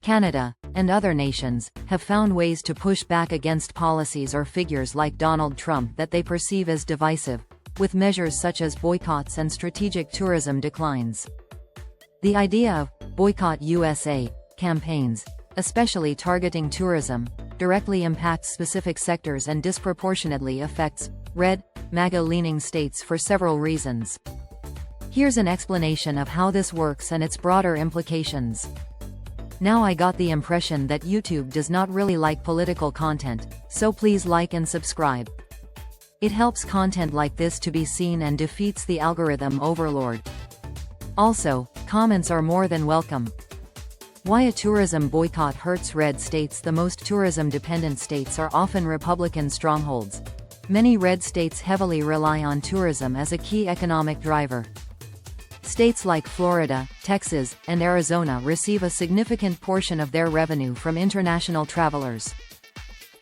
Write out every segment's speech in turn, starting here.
Canada, and other nations, have found ways to push back against policies or figures like Donald Trump that they perceive as divisive, with measures such as boycotts and strategic tourism declines. The idea of "Boycott USA" campaigns, especially targeting tourism, directly impacts specific sectors and disproportionately affects red, MAGA-leaning states for several reasons. Here's an explanation of how this works and its broader implications. Now I got the impression that YouTube does not really like political content, so please like and subscribe. It helps content like this to be seen and defeats the algorithm overlord. Also, comments are more than welcome. Why a tourism boycott hurts red states. The most tourism-dependent states are often Republican strongholds. Many red states heavily rely on tourism as a key economic driver. States like Florida, Texas, and Arizona receive a significant portion of their revenue from international travelers.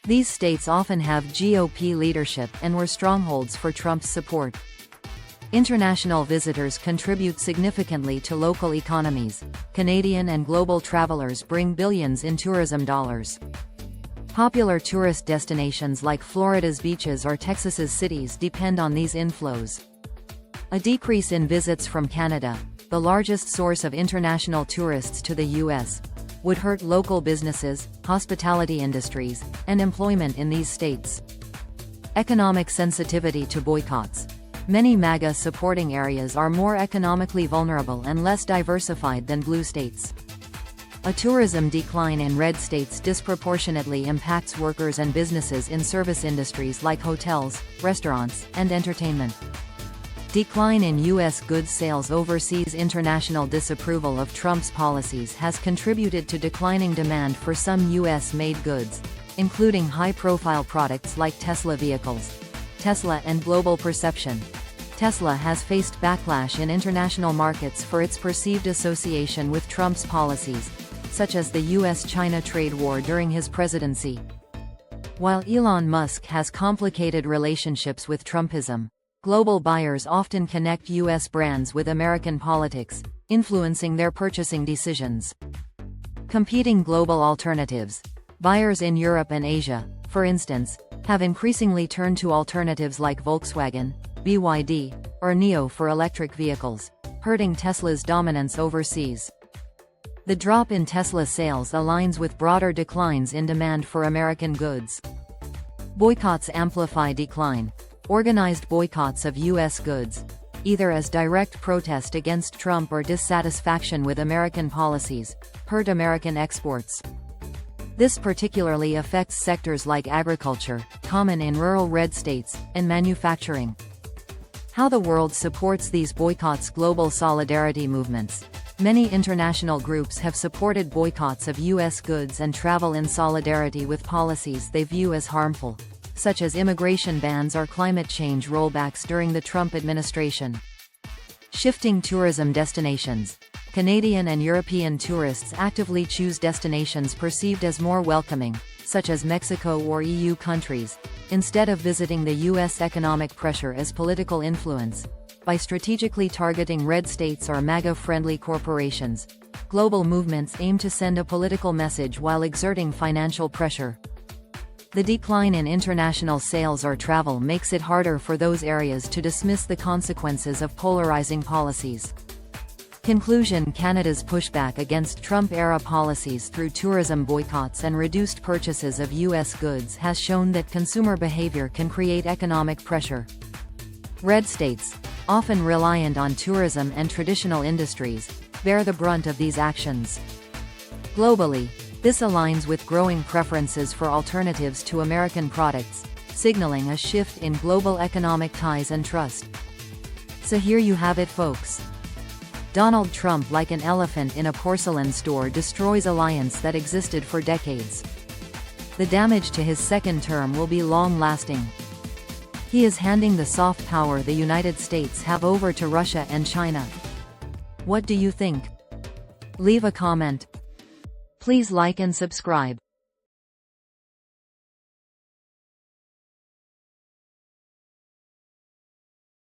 These states often have GOP leadership and were strongholds for Trump's support. International visitors contribute significantly to local economies. Canadian and global travelers bring billions in tourism dollars. Popular tourist destinations like Florida's beaches or Texas's cities depend on these inflows. A decrease in visits from Canada, the largest source of international tourists to the U.S., would hurt local businesses, hospitality industries, and employment in these states. Economic sensitivity to boycotts. Many MAGA supporting areas are more economically vulnerable and less diversified than blue states. A tourism decline in red states disproportionately impacts workers and businesses in service industries like hotels, restaurants, and entertainment. Decline in U.S. goods sales overseas. International disapproval of Trump's policies has contributed to declining demand for some U.S.-made goods, including high-profile products like Tesla vehicles. Tesla and global perception. Tesla has faced backlash in international markets for its perceived association with Trump's policies, such as the U.S.-China trade war during his presidency. While Elon Musk has complicated relationships with Trumpism, global buyers often connect U.S. brands with American politics, influencing their purchasing decisions. Competing global alternatives. Buyers in Europe and Asia, for instance, have increasingly turned to alternatives like Volkswagen, BYD, or NIO for electric vehicles, hurting Tesla's dominance overseas. The drop in Tesla sales aligns with broader declines in demand for American goods. Boycotts amplify decline. Organized boycotts of U.S. goods, either as direct protest against Trump or dissatisfaction with American policies, hurt American exports. This particularly affects sectors like agriculture, common in rural red states, and manufacturing. How the world supports these boycotts. Global solidarity movements. Many international groups have supported boycotts of U.S. goods and travel in solidarity with policies they view as harmful, such as immigration bans or climate change rollbacks during the Trump administration. Shifting tourism destinations. Canadian and European tourists actively choose destinations perceived as more welcoming, such as Mexico or EU countries, instead of visiting the U.S. Economic pressure as political influence. By strategically targeting red states or MAGA-friendly corporations, global movements aim to send a political message while exerting financial pressure. The decline in international sales or travel makes it harder for those areas to dismiss the consequences of polarizing policies. Conclusion. Canada's pushback against Trump-era policies through tourism boycotts and reduced purchases of U.S. goods has shown that consumer behavior can create economic pressure. Red states, often reliant on tourism and traditional industries, bear the brunt of these actions. Globally, this aligns with growing preferences for alternatives to American products, signaling a shift in global economic ties and trust. So here you have it, folks. Donald Trump, like an elephant in a porcelain store, destroys alliance that existed for decades. The damage to his second term will be long-lasting. He is handing the soft power the United States have over to Russia and China. What do you think? Leave a comment. Please like and subscribe.